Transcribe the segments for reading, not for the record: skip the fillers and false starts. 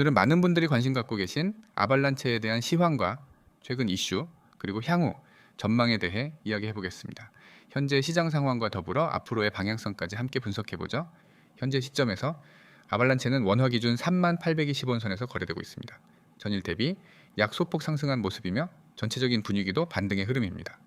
오늘은 많은 분들이 관심 갖고 계신 아발란체에 대한 시황과 최근 이슈, 그리고 향후 전망에 대해 이야기해 보겠습니다. 현재 시장 상황과 더불어 앞으로의 방향성까지 함께 분석해 보죠. 현재 시점에서 아발란체는 원화 기준 3820원선에서 거래되고 있습니다. 전일 대비 약 소폭 상승한 모습이며 전체적인 분위기도 반등의 흐름입니다.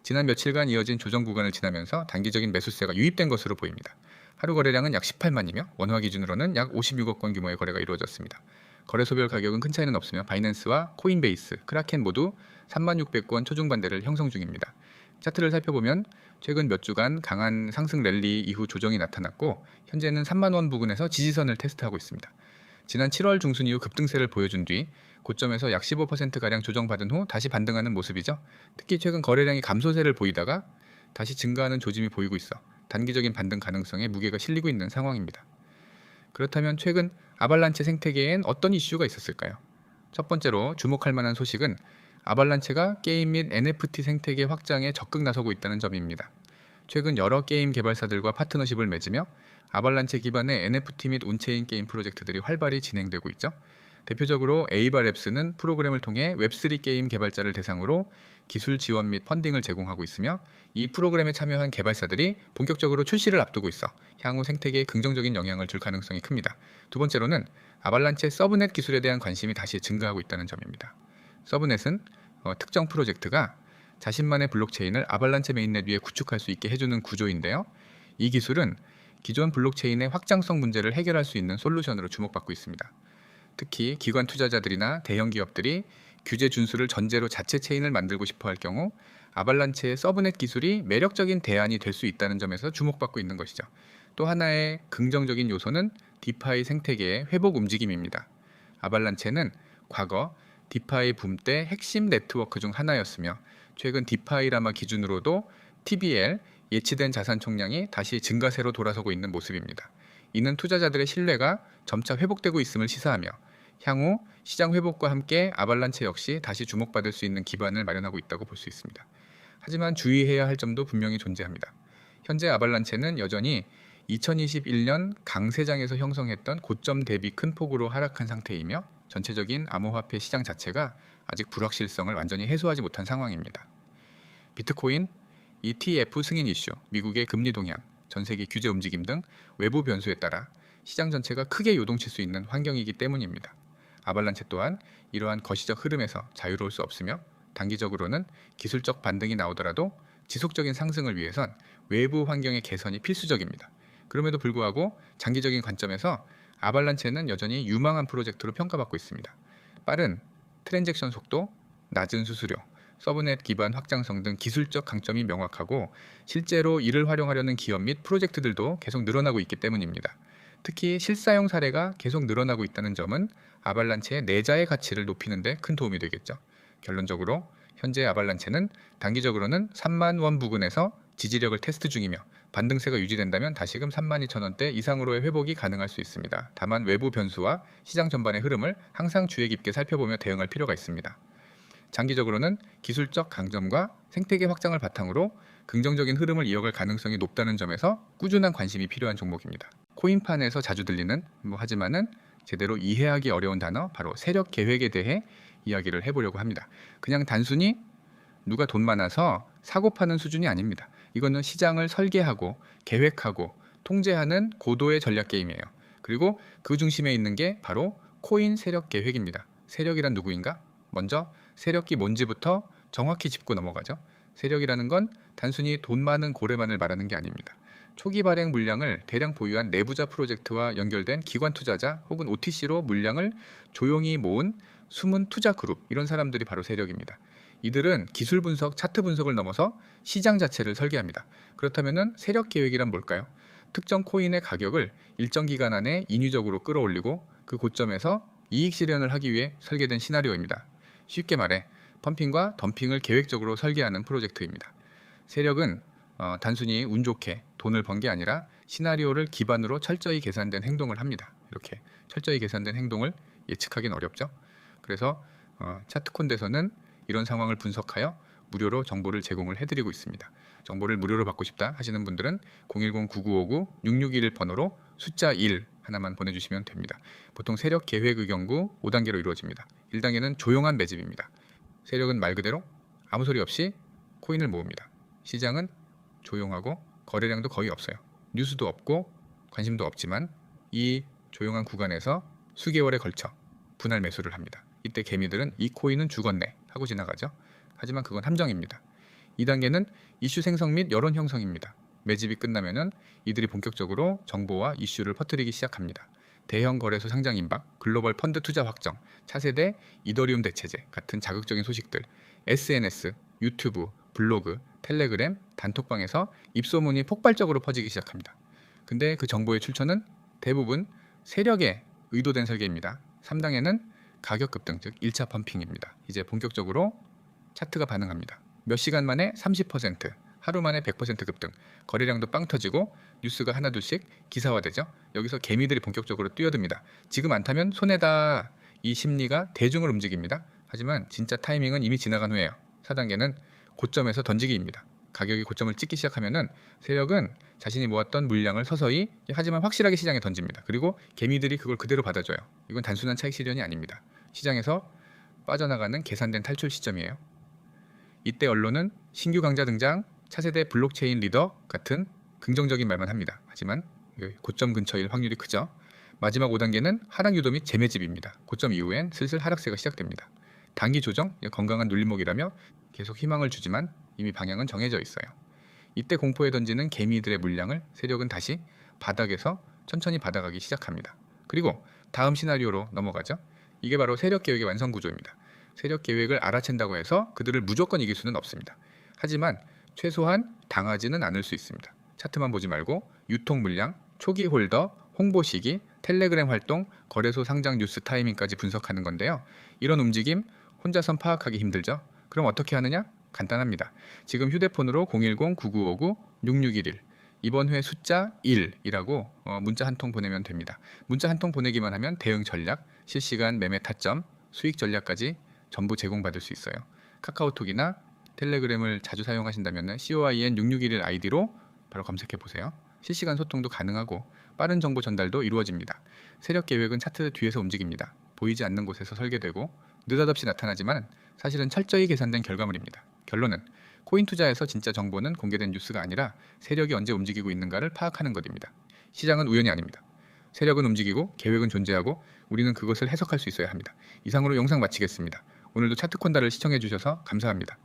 지난 며칠간 이어진 조정 구간을 지나면서 단기적인 매수세가 유입된 것으로 보입니다. 하루 거래량은 약 18만이며 원화 기준으로는 약 56억 건 규모의 거래가 이루어졌습니다. 거래소별 가격은 큰 차이는 없으며 바이낸스와 코인베이스, 크라켄 모두 3600건 초중반대를 형성 중입니다. 차트를 살펴보면 최근 몇 주간 강한 상승 랠리 이후 조정이 나타났고 현재는 3만 원 부근에서 지지선을 테스트하고 있습니다. 지난 7월 중순 이후 급등세를 보여준 뒤 고점에서 약 15%가량 조정받은 후 다시 반등하는 모습이죠. 특히 최근 거래량이 감소세를 보이다가 다시 증가하는 조짐이 보이고 있어 단기적인 반등 가능성에 무게가 실리고 있는 상황입니다. 그렇다면 최근 아발란체 생태계엔 어떤 이슈가 있었을까요? 첫 번째로 주목할 만한 소식은 아발란체가 게임 및 NFT 생태계 확장에 적극 나서고 있다는 점입니다. 최근 여러 게임 개발사들과 파트너십을 맺으며 아발란체 기반의 NFT 및 온체인 게임 프로젝트들이 활발히 진행되고 있죠. 대표적으로 에이바랩스는 프로그램을 통해 웹3 게임 개발자를 대상으로 기술 지원 및 펀딩을 제공하고 있으며 이 프로그램에 참여한 개발사들이 본격적으로 출시를 앞두고 있어 향후 생태계에 긍정적인 영향을 줄 가능성이 큽니다. 두 번째로는 아발란체 서브넷 기술에 대한 관심이 다시 증가하고 있다는 점입니다. 서브넷은 특정 프로젝트가 자신만의 블록체인을 아발란체 메인넷 위에 구축할 수 있게 해주는 구조인데요. 이 기술은 기존 블록체인의 확장성 문제를 해결할 수 있는 솔루션으로 주목받고 있습니다. 특히 기관 투자자들이나 대형 기업들이 규제 준수를 전제로 자체 체인을 만들고 싶어 할 경우 아발란체의 서브넷 기술이 매력적인 대안이 될 수 있다는 점에서 주목받고 있는 것이죠. 또 하나의 긍정적인 요소는 디파이 생태계의 회복 움직임입니다. 아발란체는 과거 디파이 붐 때 핵심 네트워크 중 하나였으며 최근 디파이라마 기준으로도 TBL 예치된 자산 총량이 다시 증가세로 돌아서고 있는 모습입니다. 이는 투자자들의 신뢰가 점차 회복되고 있음을 시사하며 향후 시장 회복과 함께 아발란체 역시 다시 주목받을 수 있는 기반을 마련하고 있다고 볼 수 있습니다. 하지만 주의해야 할 점도 분명히 존재합니다. 현재 아발란체는 여전히 2021년 강세장에서 형성했던 고점 대비 큰 폭으로 하락한 상태이며 전체적인 암호화폐 시장 자체가 아직 불확실성을 완전히 해소하지 못한 상황입니다. 비트코인, ETF 승인 이슈, 미국의 금리 동향, 전 세계 규제 움직임 등 외부 변수에 따라 시장 전체가 크게 요동칠 수 있는 환경이기 때문입니다. 아발란체 또한 이러한 거시적 흐름에서 자유로울 수 없으며 단기적으로는 기술적 반등이 나오더라도 지속적인 상승을 위해선 외부 환경의 개선이 필수적입니다. 그럼에도 불구하고 장기적인 관점에서 아발란체는 여전히 유망한 프로젝트로 평가받고 있습니다. 빠른 트랜잭션 속도, 낮은 수수료, 서브넷 기반 확장성 등 기술적 강점이 명확하고 실제로 이를 활용하려는 기업 및 프로젝트들도 계속 늘어나고 있기 때문입니다. 특히 실사용 사례가 계속 늘어나고 있다는 점은 아발란체의 내자의 가치를 높이는 데 큰 도움이 되겠죠. 결론적으로 현재 아발란체는 단기적으로는 3만 원 부근에서 지지력을 테스트 중이며 반등세가 유지된다면 다시금 32,000원대 이상으로의 회복이 가능할 수 있습니다. 다만 외부 변수와 시장 전반의 흐름을 항상 주의 깊게 살펴보며 대응할 필요가 있습니다. 장기적으로는 기술적 강점과 생태계 확장을 바탕으로 긍정적인 흐름을 이어갈 가능성이 높다는 점에서 꾸준한 관심이 필요한 종목입니다. 코인판에서 자주 들리는 하지만은 제대로 이해하기 어려운 단어 바로 세력 계획에 대해 이야기를 해보려고 합니다. 그냥 단순히 누가 돈 많아서 사고 파는 수준이 아닙니다. 이거는 시장을 설계하고 계획하고 통제하는 고도의 전략 게임이에요. 그리고 그 중심에 있는 게 바로 코인 세력 계획입니다. 세력이란 누구인가? 먼저 세력이 뭔지부터 정확히 짚고 넘어가죠. 세력이라는 건 단순히 돈 많은 고래만을 말하는 게 아닙니다. 초기 발행 물량을 대량 보유한 내부자 프로젝트와 연결된 기관 투자자 혹은 OTC로 물량을 조용히 모은 숨은 투자 그룹, 이런 사람들이 바로 세력입니다. 이들은 기술 분석, 차트 분석을 넘어서 시장 자체를 설계합니다. 그렇다면 세력 계획이란 뭘까요? 특정 코인의 가격을 일정 기간 안에 인위적으로 끌어올리고 그 고점에서 이익 실현을 하기 위해 설계된 시나리오입니다. 쉽게 말해 펌핑과 덤핑을 계획적으로 설계하는 프로젝트입니다. 세력은 단순히 운 좋게 돈을 번 게 아니라 시나리오를 기반으로 철저히 계산된 행동을 합니다. 이렇게 철저히 계산된 행동을 예측하기는 어렵죠. 그래서 차트콘대에서는 이런 상황을 분석하여 무료로 정보를 제공을 해드리고 있습니다. 정보를 무료로 받고 싶다 하시는 분들은 010-9959-6621 번호로 숫자 1 하나만 보내주시면 됩니다. 보통 세력 계획 의견구 5단계로 이루어집니다. 1단계는 조용한 매집입니다. 세력은 말 그대로 아무 소리 없이 코인을 모읍니다. 시장은 조용하고 거래량도 거의 없어요. 뉴스도 없고 관심도 없지만 이 조용한 구간에서 수개월에 걸쳐 분할 매수를 합니다. 이때 개미들은 이 코인은 죽었네 하고 지나가죠. 하지만 그건 함정입니다. 2단계는 이슈 생성 및 여론 형성입니다. 매집이 끝나면은 이들이 본격적으로 정보와 이슈를 퍼뜨리기 시작합니다. 대형 거래소 상장 임박, 글로벌 펀드 투자 확정, 차세대 이더리움 대체제 같은 자극적인 소식들, SNS, 유튜브, 블로그, 텔레그램, 단톡방에서 입소문이 폭발적으로 퍼지기 시작합니다. 근데 그 정보의 출처는 대부분 세력의 의도된 설계입니다. 3단계는 가격 급등, 즉 1차 펌핑입니다. 이제 본격적으로 차트가 반응합니다. 몇 시간 만에 30%, 하루 만에 100% 급등, 거래량도 빵 터지고 뉴스가 하나둘씩 기사화되죠. 여기서 개미들이 본격적으로 뛰어듭니다. 지금 안 타면 손해다. 이 심리가 대중을 움직입니다. 하지만 진짜 타이밍은 이미 지나간 후에요. 4단계는 고점에서 던지기입니다. 가격이 고점을 찍기 시작하면은 세력은 자신이 모았던 물량을 서서히 하지만 확실하게 시장에 던집니다. 그리고 개미들이 그걸 그대로 받아줘요. 이건 단순한 차익 실현이 아닙니다. 시장에서 빠져나가는 계산된 탈출 시점이에요. 이때 언론은 신규 강자 등장, 차세대 블록체인 리더 같은 긍정적인 말만 합니다. 하지만 고점 근처일 확률이 크죠. 마지막 5단계는 하락 유도 및 재매집입니다. 고점 이후엔 슬슬 하락세가 시작됩니다. 단기 조정, 건강한 눌림목이라며 계속 희망을 주지만 이미 방향은 정해져 있어요. 이때 공포에 던지는 개미들의 물량을 세력은 다시 바닥에서 천천히 받아가기 시작합니다. 그리고 다음 시나리오로 넘어가죠. 이게 바로 세력 계획의 완성 구조입니다. 세력 계획을 알아챈다고 해서 그들을 무조건 이길 수는 없습니다. 하지만 최소한 당하지는 않을 수 있습니다. 차트만 보지 말고 유통 물량, 초기 홀더, 홍보 시기, 텔레그램 활동, 거래소 상장 뉴스 타이밍까지 분석하는 건데요. 이런 움직임 혼자선 파악하기 힘들죠? 그럼 어떻게 하느냐? 간단합니다. 지금 휴대폰으로 010-9959-6611 이번 회 숫자 1이라고 문자 한 통 보내면 됩니다. 문자 한 통 보내기만 하면 대응 전략, 실시간 매매 타점, 수익 전략까지 전부 제공받을 수 있어요. 카카오톡이나 텔레그램을 자주 사용하신다면 COIN6611 아이디로 바로 검색해 보세요. 실시간 소통도 가능하고 빠른 정보 전달도 이루어집니다. 세력 계획은 차트 뒤에서 움직입니다. 보이지 않는 곳에서 설계되고 느닷없이 나타나지만 사실은 철저히 계산된 결과물입니다. 결론은 코인 투자에서 진짜 정보는 공개된 뉴스가 아니라 세력이 언제 움직이고 있는가를 파악하는 것입니다. 시장은 우연이 아닙니다. 세력은 움직이고 계획은 존재하고 우리는 그것을 해석할 수 있어야 합니다. 이상으로 영상 마치겠습니다. 오늘도 차트콘다를 시청해 주셔서 감사합니다.